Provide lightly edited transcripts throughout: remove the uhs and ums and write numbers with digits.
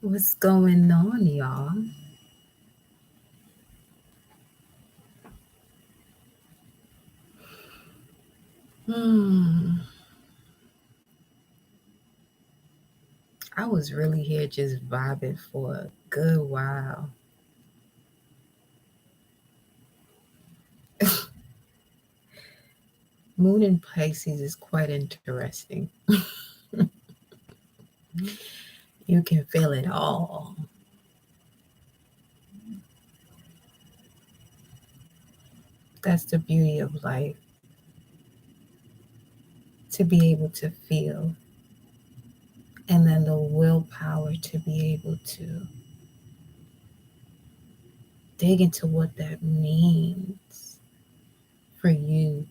What's going on, y'all? Hmm. I was really here just vibing for a good while. Moon in Pisces is quite interesting. You can feel it all. That's the beauty of life, to be able to feel, and then the willpower to be able to dig into what that means for you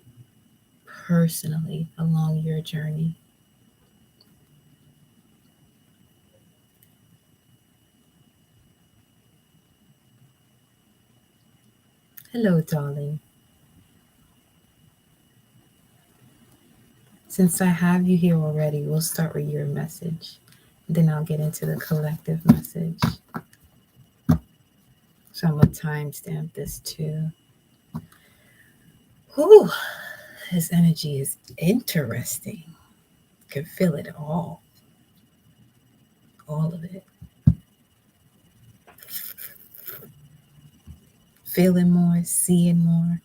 personally along your journey. Hello, darling. Since I have you here already, we'll start with your message. Then I'll get into the collective message. So I'm going to timestamp this too. Whew, his energy is interesting. Can feel it all of it. Feeling more, seeing more.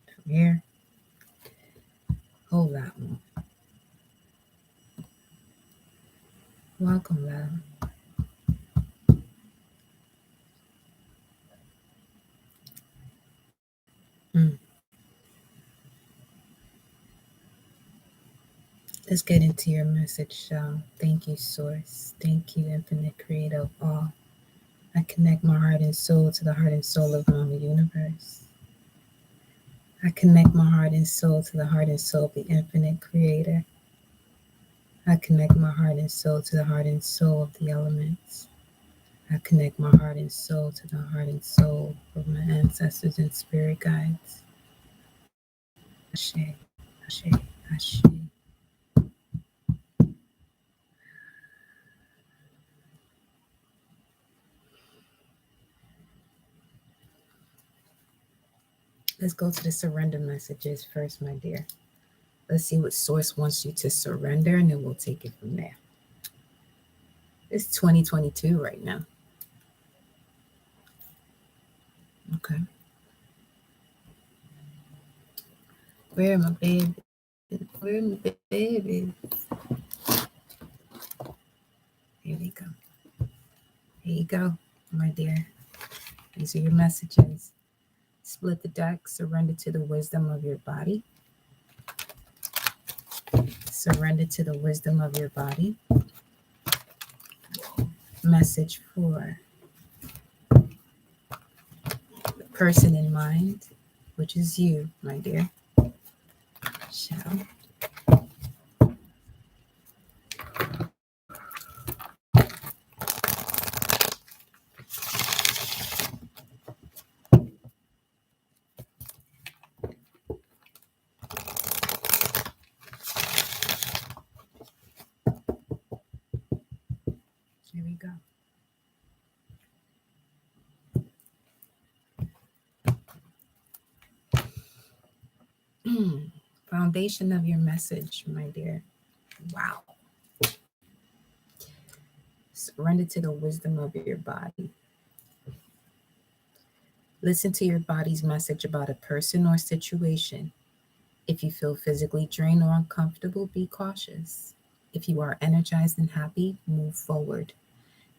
From here, whole lot more. Welcome, love. Mm. Let's get into your message, y'all. Thank you, Source. Thank you, Infinite Creator of all. I connect my heart and soul to the heart and soul of Mama Universe. I connect my heart and soul to the heart and soul of the Infinite Creator. I connect my heart and soul to the heart and soul of the elements. I connect my heart and soul to the heart and soul of my ancestors and spirit guides. Ashe, Ashe, Ashe. Let's go to the surrender messages first, my dear. Let's see what Source wants you to surrender, and then we'll take it from there. It's 2022 right now. Okay. Where are my babies? Where are my babies? Here we go. Here you go, my dear. These are your messages. Split the deck, surrender to the wisdom of your body. Surrender to the wisdom of your body. Message for the person in mind, which is you, my dear. Shall. Here we go. Foundation of your message, my dear. Wow. Surrender to the wisdom of your body. Listen to your body's message about a person or situation. If you feel physically drained or uncomfortable, be cautious. If you are energized and happy, move forward.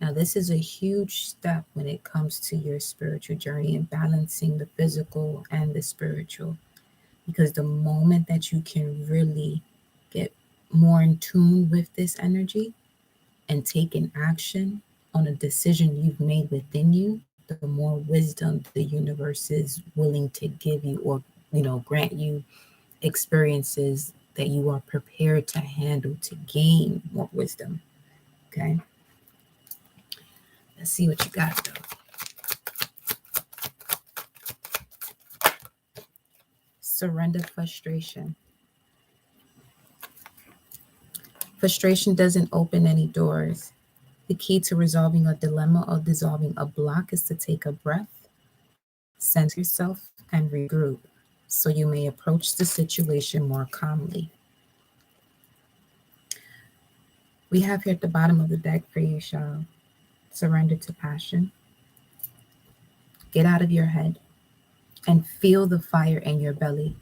Now, this is a huge step when it comes to your spiritual journey and balancing the physical and the spiritual. Because the moment that you can really get more in tune with this energy and take an action on a decision you've made within you, the more wisdom the universe is willing to give you, or grant you experiences that you are prepared to handle to gain more wisdom. Okay, let's see what you got though. Surrender frustration. Frustration doesn't open any doors. The key to resolving a dilemma or dissolving a block is to take a breath, center yourself, and regroup so you may approach the situation more calmly. We have here at the bottom of the deck for you, Shal, surrender to passion. Get out of your head and feel the fire in your belly.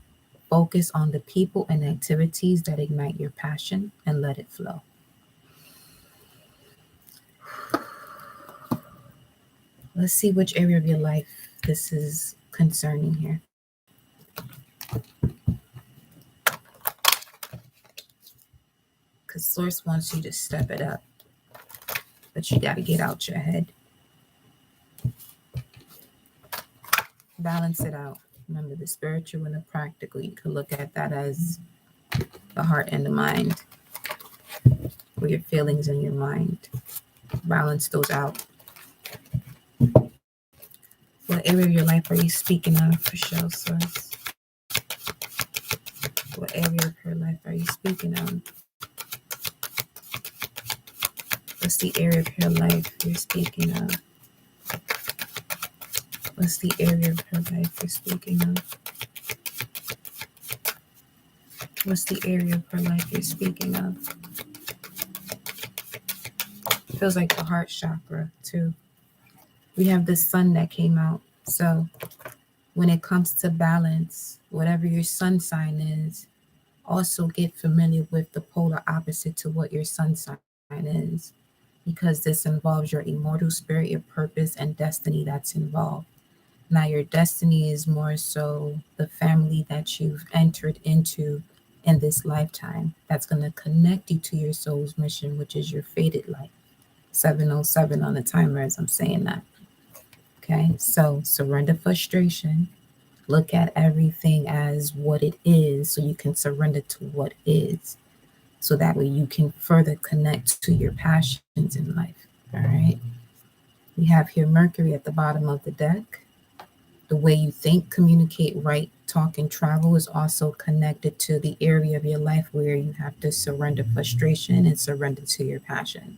Focus on the people and activities that ignite your passion and let it flow. Let's see which area of your life this is concerning here. Because Source wants you to step it up, but you got to get out your head. Balance it out. Remember, the spiritual and the practical, you can look at that as the heart and the mind, or your feelings and your mind. Balance those out. What area of your life are you speaking of for show, Source? What area of her life are you speaking of? What's the area of her life you're speaking of? What's the area of her life you're speaking of? What's the area of her life you're speaking of? Feels like the heart chakra, too. We have the sun that came out. So when it comes to balance, whatever your sun sign is, also get familiar with the polar opposite to what your sun sign is, because this involves your immortal spirit, your purpose, and destiny that's involved. Now, your destiny is more so the family that you've entered into in this lifetime that's going to connect you to your soul's mission, which is your fated life. 707 on the timer as I'm saying that. Okay, so surrender frustration. Look at everything as what it is so you can surrender to what is. So that way you can further connect to your passions in life. All right. We have here Mercury at the bottom of the deck. The way you think, communicate, write, talk, and travel is also connected to the area of your life where you have to surrender frustration and surrender to your passion.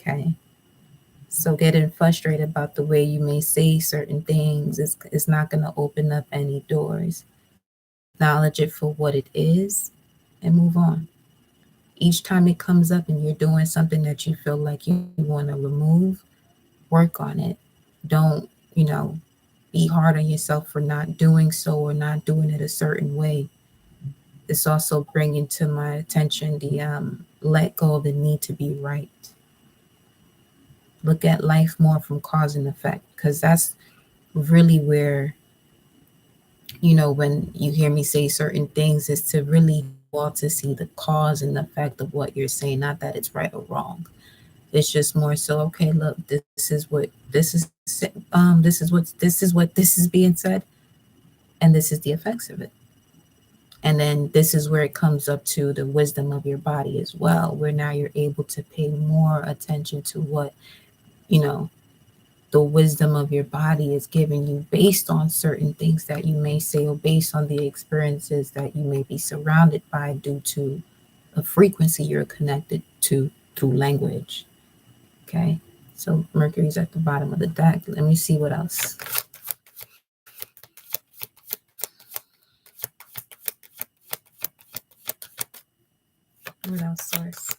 Okay. So getting frustrated about the way you may say certain things is not going to open up any doors. Acknowledge it for what it is and move on. Each time it comes up and you're doing something that you feel like you want to remove, work on it. Don't, be hard on yourself for not doing so or not doing it a certain way. It's also bringing to my attention the let go of the need to be right. Look at life more from cause and effect, because that's really where, when you hear me say certain things, is to really want to see the cause and effect of what you're saying, not that it's right or wrong. It's just more so, okay, look, this is being said, and this is the effects of it. And then this is where it comes up to the wisdom of your body as well, where now you're able to pay more attention to what, the wisdom of your body is giving you based on certain things that you may say, or based on the experiences that you may be surrounded by due to a frequency you're connected to through language. Okay, so Mercury's at the bottom of the deck. Let me see what else. What else, Source?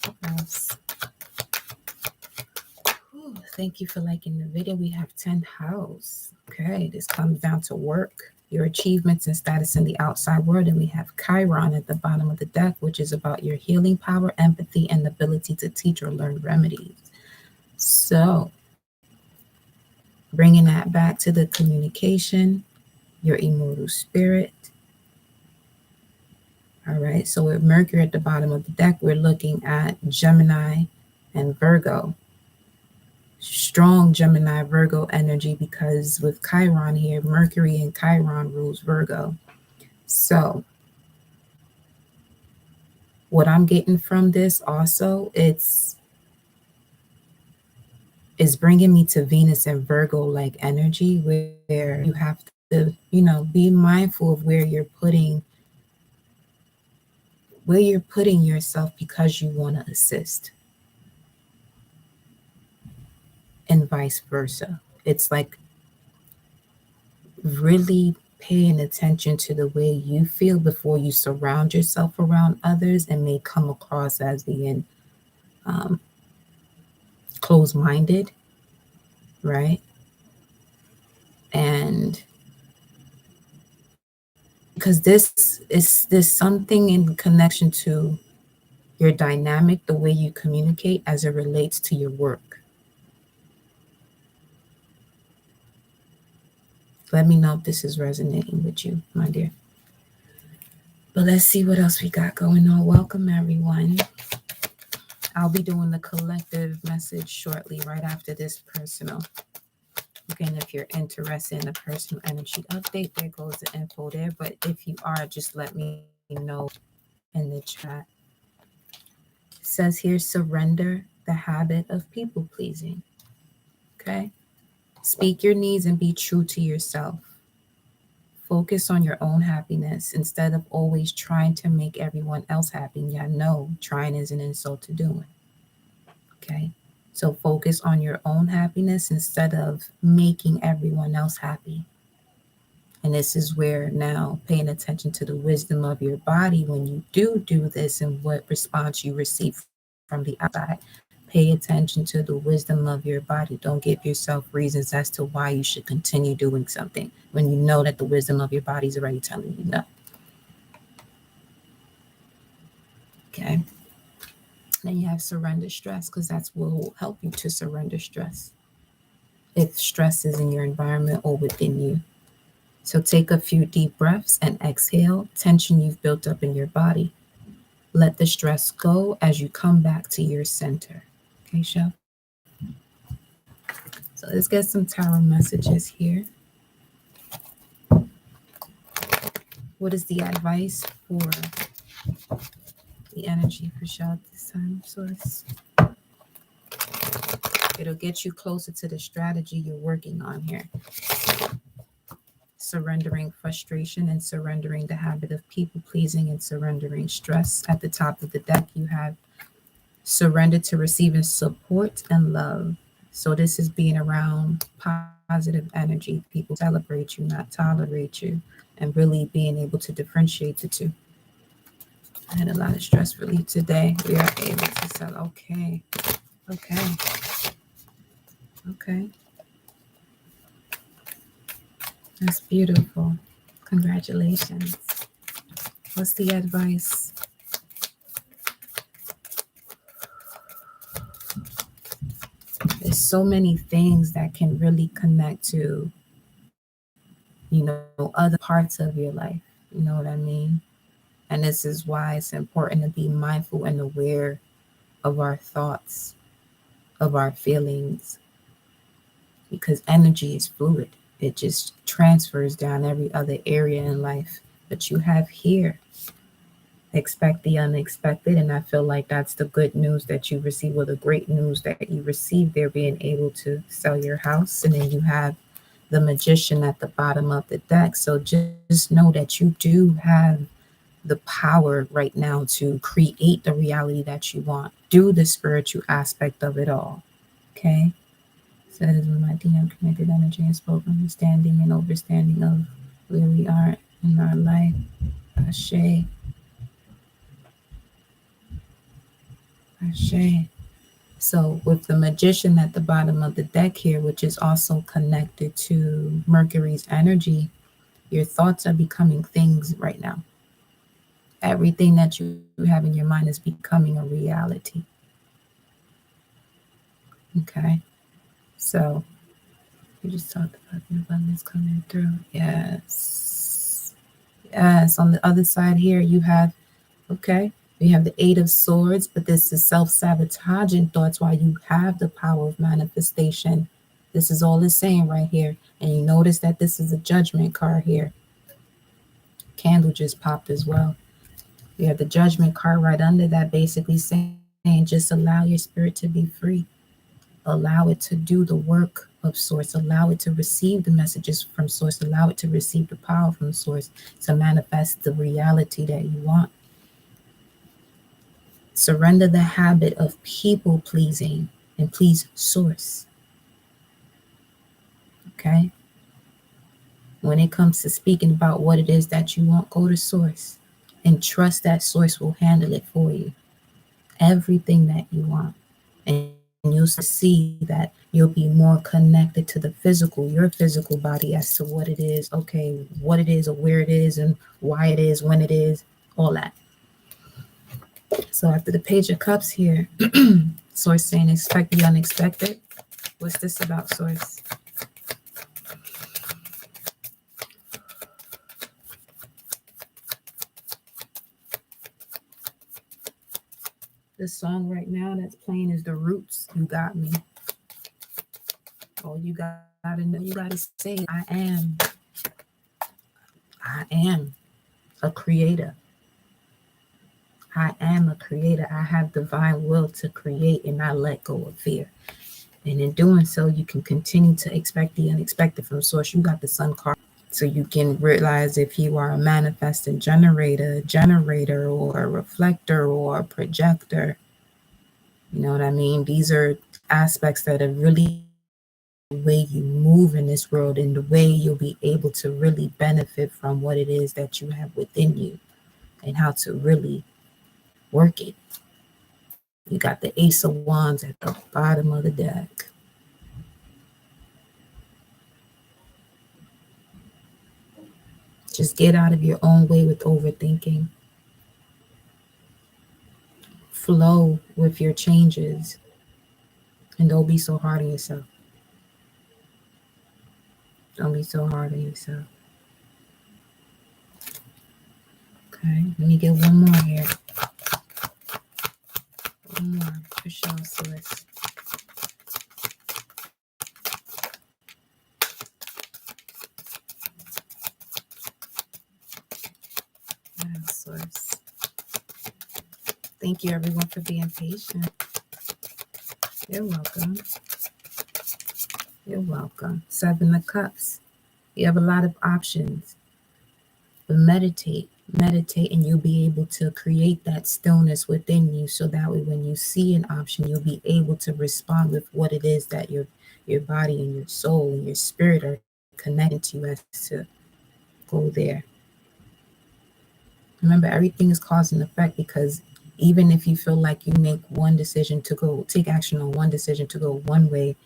What else? Ooh, thank you for liking the video. We have 10th house. Okay, this comes down to work, your achievements and status in the outside world. And we have Chiron at the bottom of the deck, which is about your healing power, empathy, and ability to teach or learn remedies. So bringing that back to the communication, your immortal spirit. All right, so with Mercury at the bottom of the deck, we're looking at Gemini and Virgo. Strong Gemini Virgo energy, because with Chiron here, Mercury and Chiron rules Virgo. So what I'm getting from this also, is bringing me to Venus and Virgo like energy, where you have to, be mindful of where you're putting where you're putting yourself because you want to assist, and vice versa. It's like really paying attention to the way you feel before you surround yourself around others, and may come across as being um, closed-minded, right? And because there's something in connection to your dynamic, the way you communicate as it relates to your work. Let me know if this is resonating with you, my dear. But let's see what else we got going on. Welcome, everyone. I'll be doing the collective message shortly, right after this personal. Again, if you're interested in a personal energy update, there goes the info there. But if you are, just let me know in the chat. It says here, surrender the habit of people pleasing. Okay? Speak your needs and be true to yourself. Focus on your own happiness instead of always trying to make everyone else happy. Yeah, no, trying is an insult to doing. Okay? So focus on your own happiness instead of making everyone else happy. And this is where now paying attention to the wisdom of your body when you do this and what response you receive from the outside. Pay attention to the wisdom of your body. Don't give yourself reasons as to why you should continue doing something when you know that the wisdom of your body is already telling you no. Okay. Then you have surrender stress, because that's what will help you to surrender stress if stress is in your environment or within you. So take a few deep breaths and exhale tension you've built up in your body. Let the stress go as you come back to your center. Okay, Chef? So let's get some tarot messages here. What is the advice for the energy for Chef this time, Source? It'll get you closer to the strategy you're working on here. Surrendering frustration and surrendering the habit of people pleasing and surrendering stress. At the top of the deck, you have surrender to receiving support and love. So this is being around positive energy, people celebrate you, not tolerate you, and really being able to differentiate the two. I had a lot of stress relief today. We are able to sell. Okay. That's beautiful. Congratulations. What's the advice? There's so many things that can really connect to, other parts of your life. You know what I mean? And this is why it's important to be mindful and aware of our thoughts, of our feelings, because energy is fluid. It just transfers down every other area in life. But you have here, expect the unexpected, and I feel like that's the good news that you receive, or the great news that you receive there, being able to sell your house. And then you have the Magician at the bottom of the deck. So just know that you do have the power right now to create the reality that you want. Do the spiritual aspect of it all. Okay? So that is when my DM connected energy and spoke understanding and overstanding of where we are in our life. Ashe. So with the Magician at the bottom of the deck here, which is also connected to Mercury's energy, your thoughts are becoming things right now. Everything that you have in your mind is becoming a reality. Okay. So we just talked about the abundance coming through. Yes. On the other side here, you have, we have the Eight of Swords, but this is self-sabotaging thoughts while you have the power of manifestation. This is all it's saying right here. And you notice that this is a Judgment card here. Candle just popped as well. We have the Judgment card right under that, basically saying just allow your spirit to be free. Allow it to do the work of Source. Allow it to receive the messages from Source. Allow it to receive the power from Source to manifest the reality that you want. Surrender the habit of people pleasing and please source. Okay? When it comes to speaking about what it is that you want, go to source and trust that source will handle it for you. Everything that you want. And you'll see that you'll be more connected to the physical, your physical body, as to what it is, okay, what it is or where it is and why it is, when it is, all that. So after the Page of Cups here, Source saying expect the unexpected. What's this about, Source? The song right now that's playing is The Roots, You Got Me. All you gotta know, you gotta say, I am a creator. I am a creator. I have divine will to create and not let go of fear. And in doing so, you can continue to expect the unexpected from source. You got the sun card. So you can realize if you are a manifesting generator or a reflector or a projector. You know what I mean? These are aspects that are really the way you move in this world and the way you'll be able to really benefit from what it is that you have within you and how to really work it. You got the Ace of Wands at the bottom of the deck. Just get out of your own way with overthinking. Flow with your changes. And don't be so hard on yourself. Don't be so hard on yourself. Okay, let me get one more here. One more for show, Source. Source. Thank you, everyone, for being patient. You're welcome. You're welcome. Seven of Cups. You have a lot of options. But meditate, and you'll be able to create that stillness within you so that way when you see an option, you'll be able to respond with what it is that your body and your soul and your spirit are connecting to you as to go there. Remember, everything is cause and effect, because even if you feel like you make one decision to go, take action on one decision to go one way,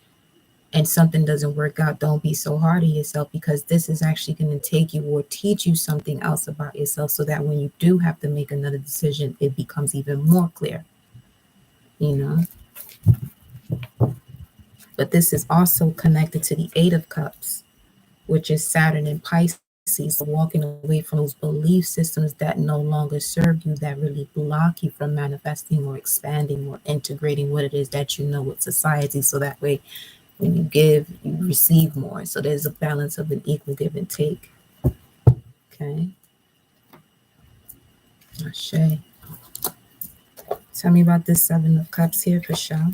and something doesn't work out, don't be so hard on yourself, because this is actually going to take you or teach you something else about yourself so that when you do have to make another decision, it becomes even more clear, you know. But this is also connected to the Eight of Cups, which is Saturn and Pisces, walking away from those belief systems that no longer serve you, that really block you from manifesting or expanding or integrating what it is that you know with society, so that way when you give, you receive more. So there's a balance of an equal give and take. Okay. Ashe. Tell me about this Seven of Cups here for sure.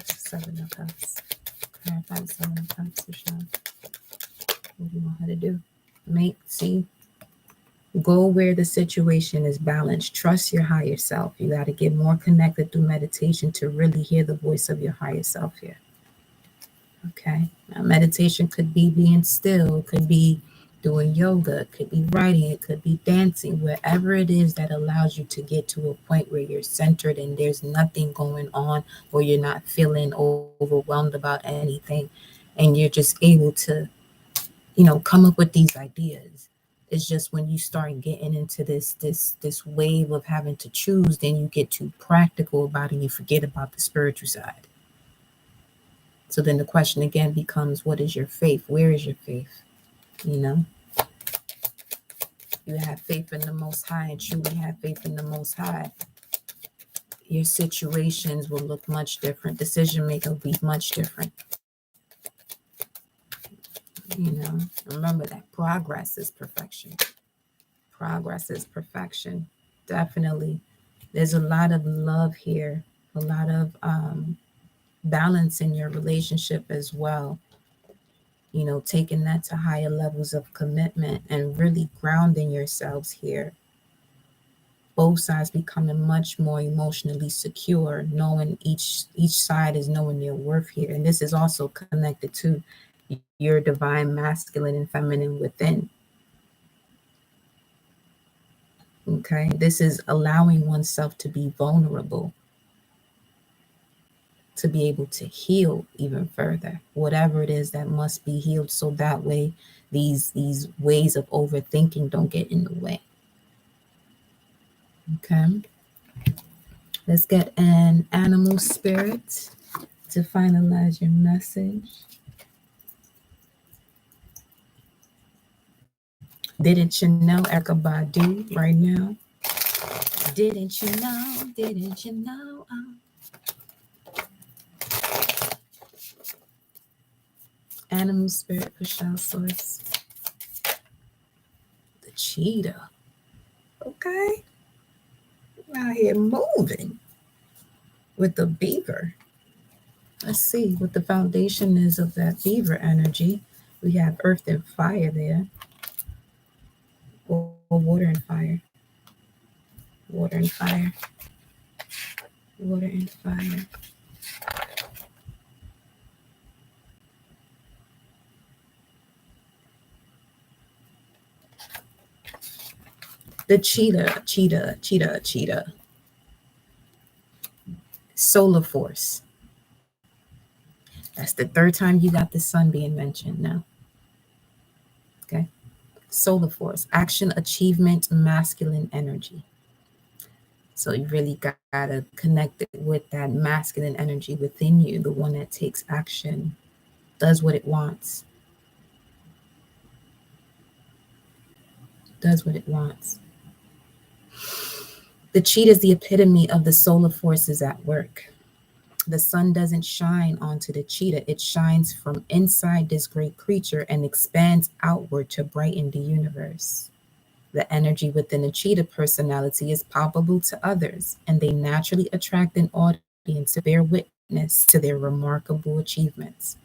Seven of Cups. Clarify the Seven of Cups for sure. What do you want her to do? See, go where the situation is balanced. Trust your higher self. You got to get more connected through meditation to really hear the voice of your higher self here. Okay. Now, meditation could be being still, could be doing yoga, could be writing, it could be dancing, wherever it is that allows you to get to a point where you're centered and there's nothing going on, or you're not feeling overwhelmed about anything, and you're just able to, come up with these ideas. It's just when you start getting into this wave of having to choose, then you get too practical about it and you forget about the spiritual side. So then the question again becomes, what is your faith? Where is your faith? You have faith in the Most High and truly have faith in the Most High. Your situations will look much different. Decision making will be much different. Remember that progress is perfection. Progress is perfection. Definitely. There's a lot of love here, a lot of balance in your relationship as well. Taking that to higher levels of commitment and really grounding yourselves here. Both sides becoming much more emotionally secure, knowing each side is knowing their worth here. And this is also connected to your divine masculine and feminine within. Okay, this is allowing oneself to be vulnerable, to be able to heal even further, whatever it is that must be healed, so that way these ways of overthinking don't get in the way. Okay, let's get an animal spirit to finalize your message. Didn't you know, Erykah Badu right now? Didn't you know? Didn't you know? Animal spirit for show source. The cheetah. Okay. Out here moving with the beaver. Let's see what the foundation is of that beaver energy. We have earth and fire there. Or water and fire. Water and fire. Water and fire. The cheetah. Solar force. That's the third time you got the sun being mentioned now. Okay. Solar force, action, achievement, masculine energy. So you really gotta connect it with that masculine energy within you, the one that takes action, does what it wants. Does what it wants. The cheetah is the epitome of the solar forces at work. The sun doesn't shine onto the cheetah. It shines from inside this great creature and expands outward to brighten the universe. The energy within the cheetah personality is palpable to others, and they naturally attract an audience to bear witness to their remarkable achievements.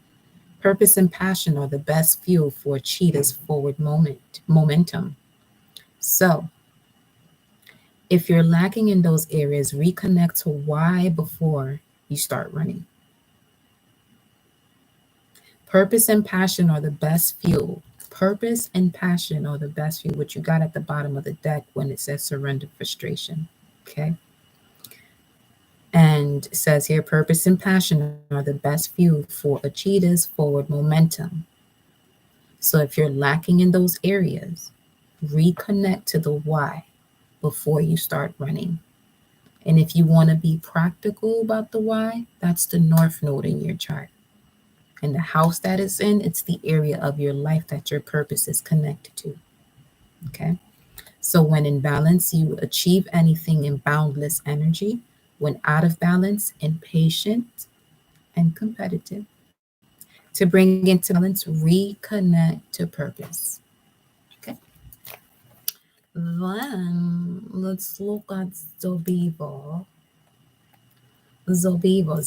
Purpose and passion are the best fuel for a cheetah's forward momentum. So, if you're lacking in those areas, reconnect to why before you start running. Purpose and passion are the best fuel. Purpose and passion are the best fuel, what you got at the bottom of the deck when it says surrender frustration. Okay. And it says here, purpose and passion are the best fuel for a cheetah's forward momentum. So if you're lacking in those areas, reconnect to the why before you start running. And if you want to be practical about the why, that's the north node in your chart. And the house that it's in, it's the area of your life that your purpose is connected to. Okay. So when in balance, you achieve anything in boundless energy. When out of balance, impatient and competitive. To bring into balance, reconnect to purpose. Okay. Then let's look at Zobivo's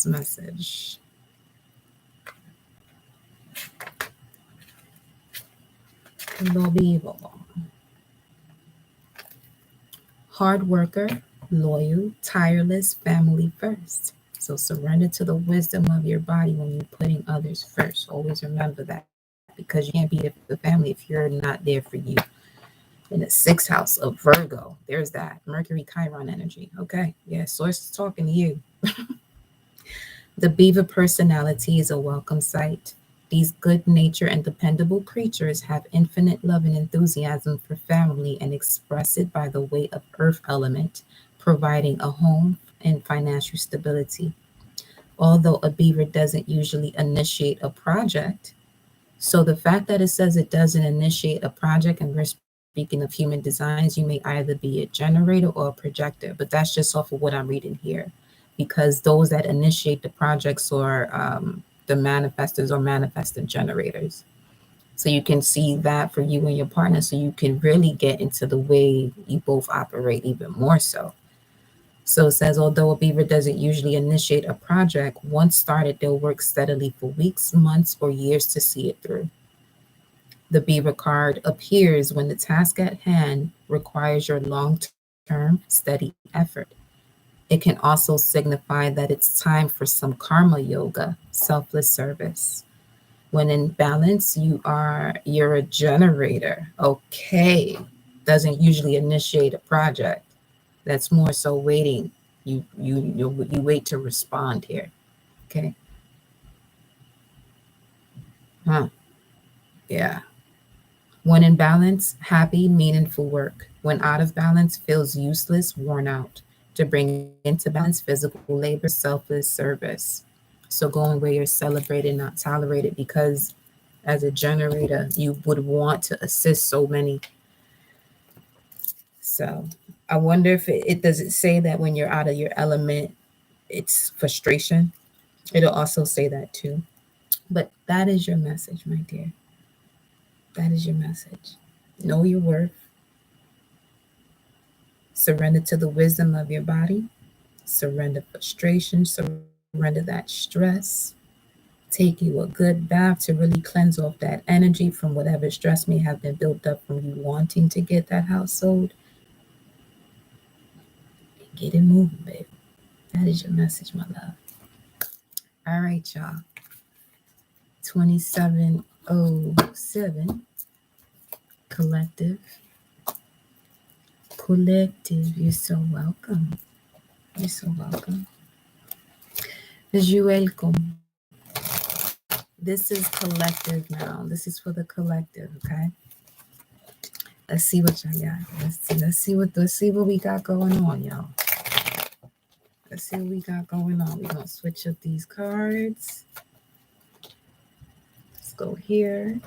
message. Zobivo. Hard worker, loyal, tireless, family first. So surrender to the wisdom of your body when you're putting others first. Always remember that, because you can't be there for the family if you're not there for you. In the sixth house of Virgo, there's that Mercury Chiron energy. Okay, yeah, source is talking to you. The beaver personality is a welcome sight. These good natured and dependable creatures have infinite love and enthusiasm for family and express it by the way of earth element, providing a home and financial stability. Although a beaver doesn't usually initiate a project, so the fact that it says it doesn't initiate a project, and we're speaking of human designs, you may either be a generator or a projector, but that's just off of what I'm reading here. Because those that initiate the projects are the manifestors or manifesting generators. So you can see that for you and your partner, so you can really get into the way you both operate even more so. So it says, although a beaver doesn't usually initiate a project, once started, they'll work steadily for weeks, months, or years to see it through. The beaver card appears when the task at hand requires your long term, steady effort. It can also signify that it's time for some karma yoga, selfless service. When in balance, you're a generator. Okay. Doesn't usually initiate a project. That's more so waiting. You wait to respond here. Okay. Huh. Yeah. When in balance, happy, meaningful work. When out of balance, feels useless, worn out. To bring into balance, physical labor, selfless service. So going where you're celebrated, not tolerated, because as a generator, you would want to assist so many. So I wonder if it does it say that when you're out of your element, it's frustration. It'll also say that too. But that is your message, my dear. That is your message. Know your worth. Surrender to the wisdom of your body. Surrender frustration. Surrender that stress. Take you a good bath to really cleanse off that energy from whatever stress may have been built up from you wanting to get that house sold. And get it moving, baby. That is your message, my love. All right, y'all. 2707 collective. Collective, you're so welcome. You're so welcome. You're welcome. This is collective now. This is for the collective, okay? Let's see what y'all got. Let's see what we got going on, y'all. Let's see what we got going on. We're gonna switch up these cards. Let's go here.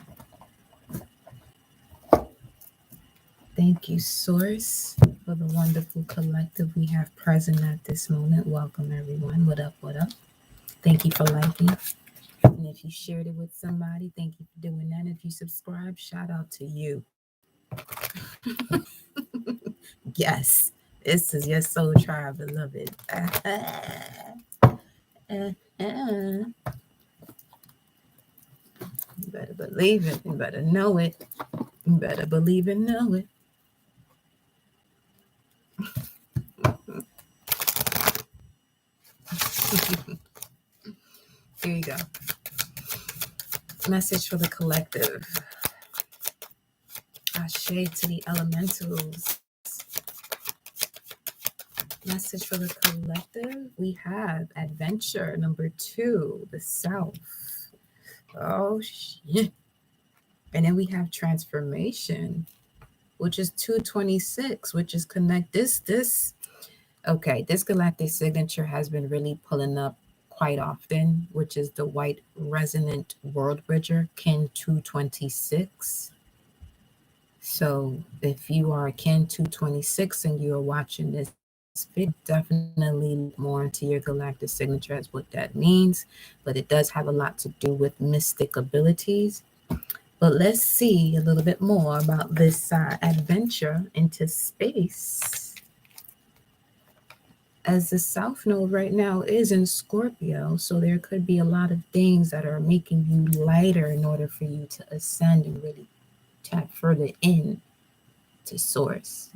Thank you, Source, for the wonderful collective we have present at this moment. Welcome, everyone. What up? What up? Thank you for liking. And if you shared it with somebody, thank you for doing that. If you subscribe, shout out to you. Yes, this is your soul tribe, beloved. You better believe it. You better know it. You better believe and know it. Here you go. Message for the collective. Ashe to the elementals. Message for the collective. We have adventure number 2, the South. Oh, shit. And then we have transformation, which is 226, which is connect this. Okay, this galactic signature has been really pulling up quite often, which is the white resonant world bridger, kin 226. So if you are kin 226 and you are watching this video, definitely look more into your galactic signature as what that means. But it does have a lot to do with mystic abilities. But let's see a little bit more about this adventure into space. As the South Node right now is in Scorpio, so there could be a lot of things that are making you lighter in order for you to ascend and really tap further in to Source,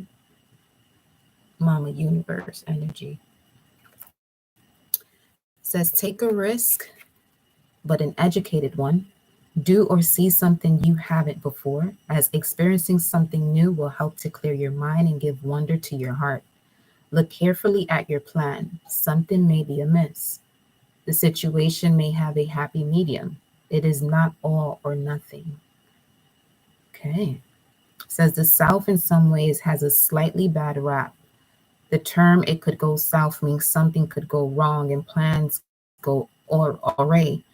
Mama Universe energy. It says take a risk, but an educated one. Do or see something you haven't before, as experiencing something new will help to clear your mind and give wonder to your heart. Look carefully at your plan. Something may be amiss. The situation may have a happy medium. It is not all or nothing. Okay. It says the South in some ways has a slightly bad rap. The term "it could go south" means something could go wrong and plans go awry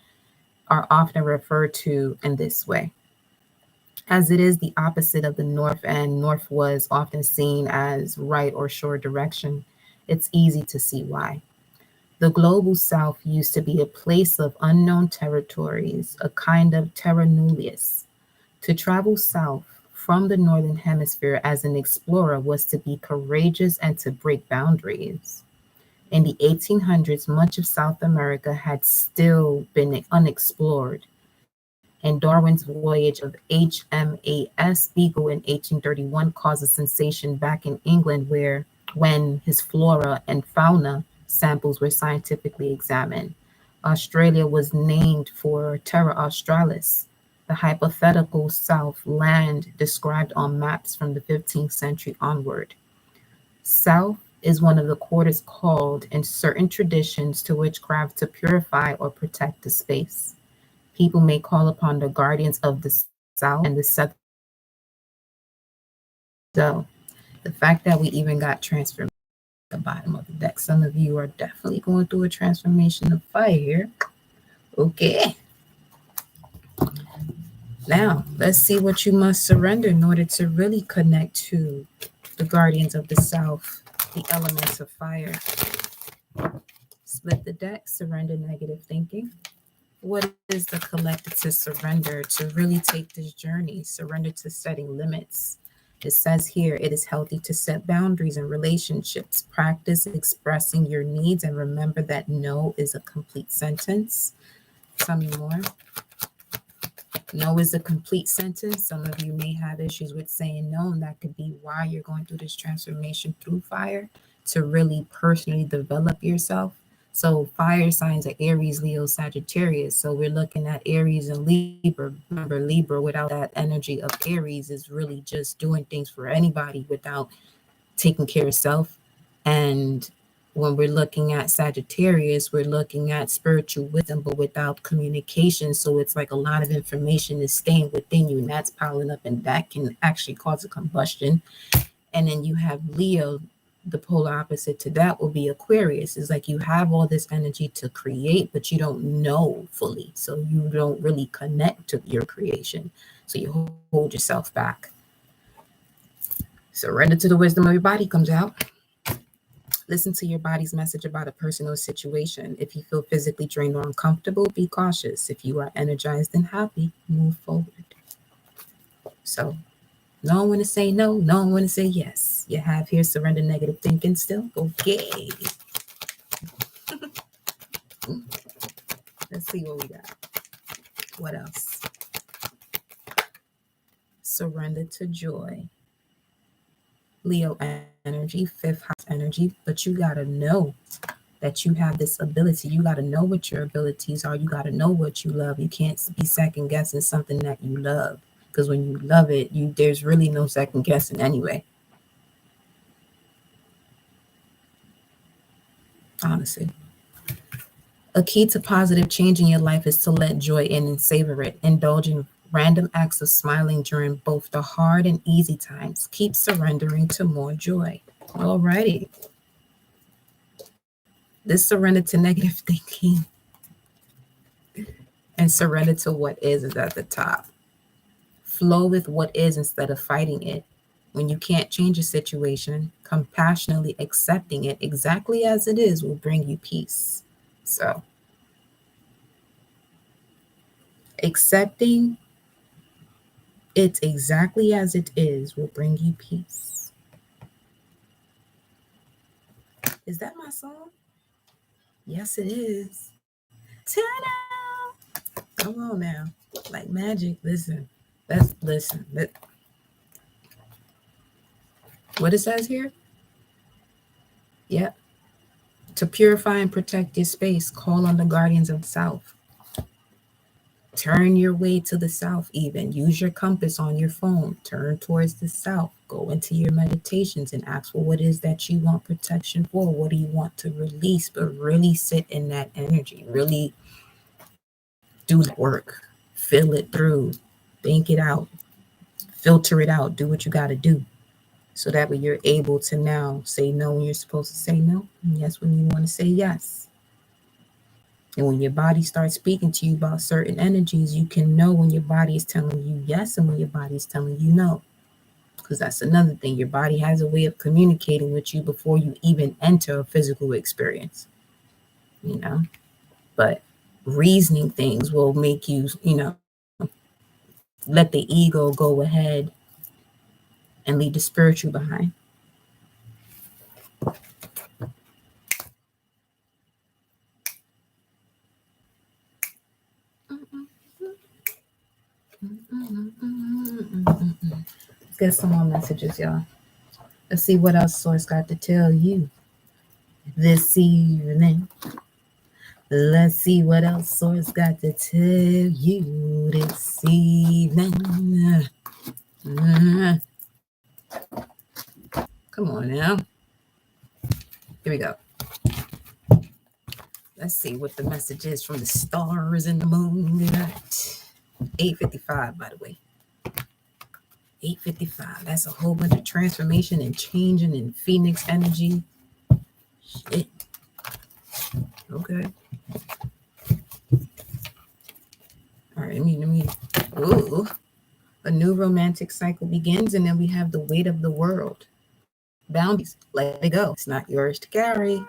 are often referred to in this way. As it is the opposite of the North and North was often seen as right or sure direction, it's easy to see why. The global South used to be a place of unknown territories, a kind of terra nullius. To travel south from the Northern Hemisphere as an explorer was to be courageous and to break boundaries. In the 1800s, much of South America had still been unexplored, and Darwin's voyage of HMAS Beagle in 1831 caused a sensation back in England when his flora and fauna samples were scientifically examined. Australia was named for Terra Australis, the hypothetical south land described on maps from the 15th century onward. South is one of the quarters called in certain traditions to witchcraft to purify or protect the space. People may call upon the guardians of the South and the Southern so the fact that we even got transformation at the bottom of the deck, some of you are definitely going through a transformation of fire here. Okay. Now, let's see what you must surrender in order to really connect to the guardians of the South, the elements of fire. Split the deck, surrender negative thinking. What is the collective to surrender to really take this journey? Surrender to setting limits. It says here, it is healthy to set boundaries in relationships. Practice expressing your needs and remember that no is a complete sentence. Tell me more. No is a complete sentence. Some of you may have issues with saying no, and that could be why you're going through this transformation through fire to really personally develop yourself. So fire signs are Aries, Leo, Sagittarius. So we're looking at Aries and Libra. Remember, Libra without that energy of Aries is really just doing things for anybody without taking care of self. And when we're looking at Sagittarius, we're looking at spiritual wisdom, but without communication. So it's like a lot of information is staying within you, and that's piling up, and that can actually cause a combustion. And then you have Leo, the polar opposite to that will be Aquarius. It's like you have all this energy to create, but you don't know fully. So you don't really connect to your creation. So you hold yourself back. Surrender to the wisdom of your body comes out. Listen to your body's message about a person or situation. If you feel physically drained or uncomfortable, be cautious. If you are energized and happy, move forward. So no one want to say no, no one want to say yes. You have here surrender negative thinking still. Okay. Let's see what we got. What else? Surrender to joy. Leo energy, fifth house energy, but you got to know that you have this ability. You got to know what your abilities are. You got to know what you love. You can't be second guessing something that you love, because when you love it, there's really no second guessing anyway. Honestly. A key to positive change in your life is to let joy in and savor it. Indulge in random acts of smiling during both the hard and easy times. Keep surrendering to more joy. Alrighty. This surrender to negative thinking and surrender to what is at the top. Flow with what is instead of fighting it. When you can't change a situation, compassionately accepting it exactly as it is will bring you peace. So, accepting it exactly as it is will bring you peace. Is that my song? Yes, it is. Ta-da! Come on now. Like magic. Listen. Let's listen. What it says here? Yep. To purify and protect your space, call on the guardians of the South. Turn your way to the south, even. Use your compass on your phone. Turn towards the south. Go into your meditations and ask for what is that you want protection for. What do you want to release? But really sit in that energy. Really do the work. Feel it through. Think it out. Filter it out. Do what you got to do. So that way you're able to now say no when you're supposed to say no, and yes when you want to say yes. And when your body starts speaking to you about certain energies, you can know when your body is telling you yes and when your body is telling you no. Because that's another thing. Your body has a way of communicating with you before you even enter a physical experience. But reasoning things will make you, let the ego go ahead and leave the spiritual behind. Let's get some more messages, y'all. Let's see what else Source got to tell you this evening. Let's see what else Source got to tell you this evening. Come on now. Here we go. Let's see what the message is from the stars and the moon tonight. 8:55, by the way. 8:55. That's a whole bunch of transformation and changing in Phoenix energy. Shit. Okay. All right, let me. Ooh. A new romantic cycle begins, and then we have the weight of the world. Boundaries. Let it go. It's not yours to carry.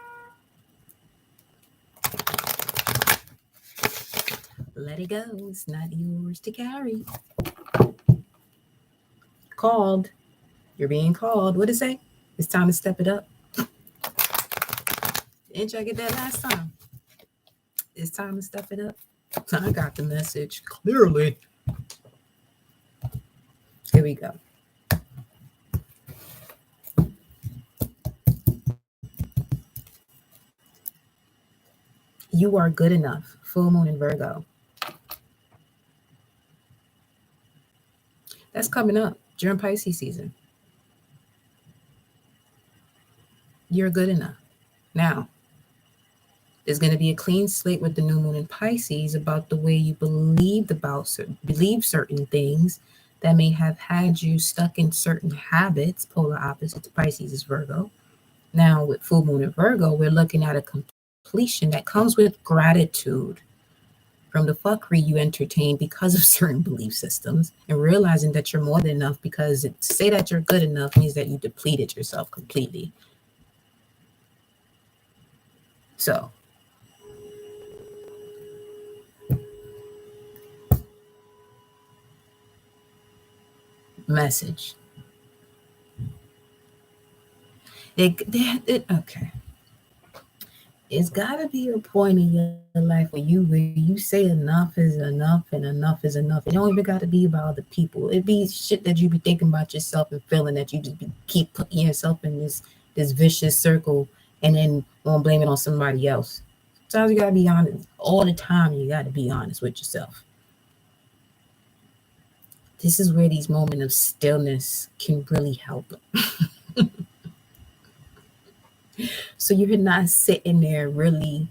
Let it go. It's not yours to carry. Called. You're being called. What did it say? It's time to step it up. Didn't y'all get that last time? It's time to step it up. I got the message clearly. Here we go. You are good enough. Full moon in Virgo. That's coming up during Pisces season. You're good enough. Now, there's going to be a clean slate with the new moon in Pisces about the way you believe certain things that may have had you stuck in certain habits. Polar opposite to Pisces is Virgo. Now, with full moon in Virgo, we're looking at a completion that comes with gratitude from the fuckery you entertain because of certain belief systems, and realizing that you're more than enough, because to say that you're good enough means that you depleted yourself completely. So, message. Okay. It's got to be a point in your life where you say enough is enough and enough is enough. It don't even got to be about other people. It be shit that you be thinking about yourself and feeling that you just keep putting yourself in this vicious circle, and then won't blame it on somebody else. Sometimes you got to be honest. All the time you got to be honest with yourself. This is where these moments of stillness can really help. So you're not sitting there really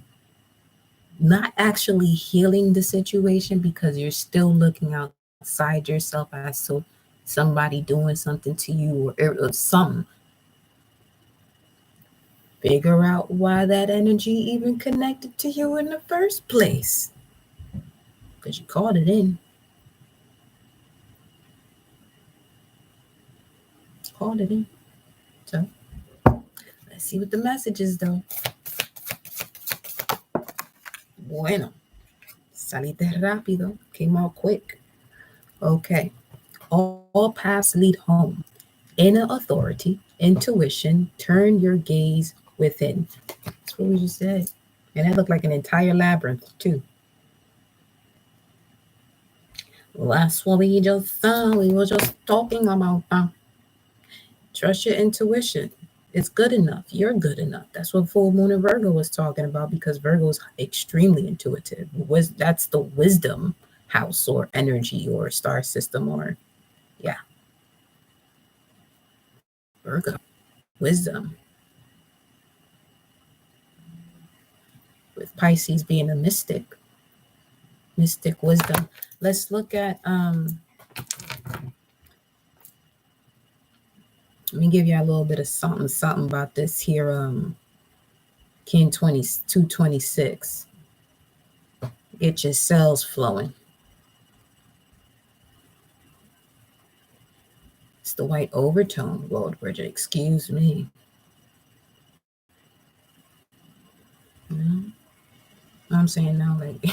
not actually healing the situation, because you're still looking outside yourself as so somebody doing something to you or something. Figure out why that energy even connected to you in the first place, because you called it in. Called it in. So let's see what the message is, though. Bueno. Salite rápido. Came out quick. Okay. All paths lead home. Inner authority, intuition, turn your gaze within. That's what we just said. And that looked like an entire labyrinth, too. That's what we just saw. We were just talking about. Trust your intuition. It's good enough. You're good enough. That's what full moon in Virgo was talking about, because Virgo is extremely intuitive. That's the wisdom house or energy or star system, or yeah. Virgo, wisdom. With Pisces being a mystic wisdom. Let's look at let me give you a little bit of something about this here Kin 2226. Get your cells flowing. It's the white overtone, World Bridger. Excuse me. You know? I'm saying now, like,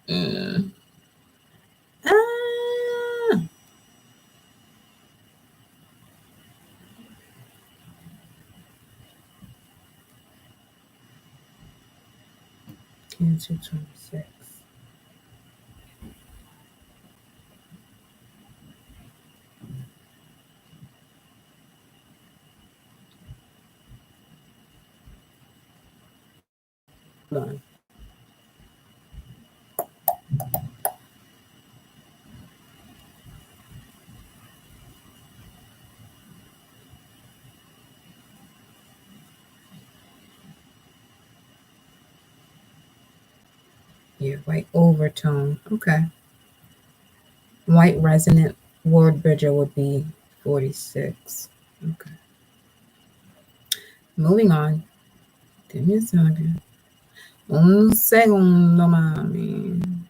ah. Kin 226. on. Yeah, white overtone. Okay. White resonant word bridger would be 46. Okay. Moving on. Give me a second. Un segundo, mami.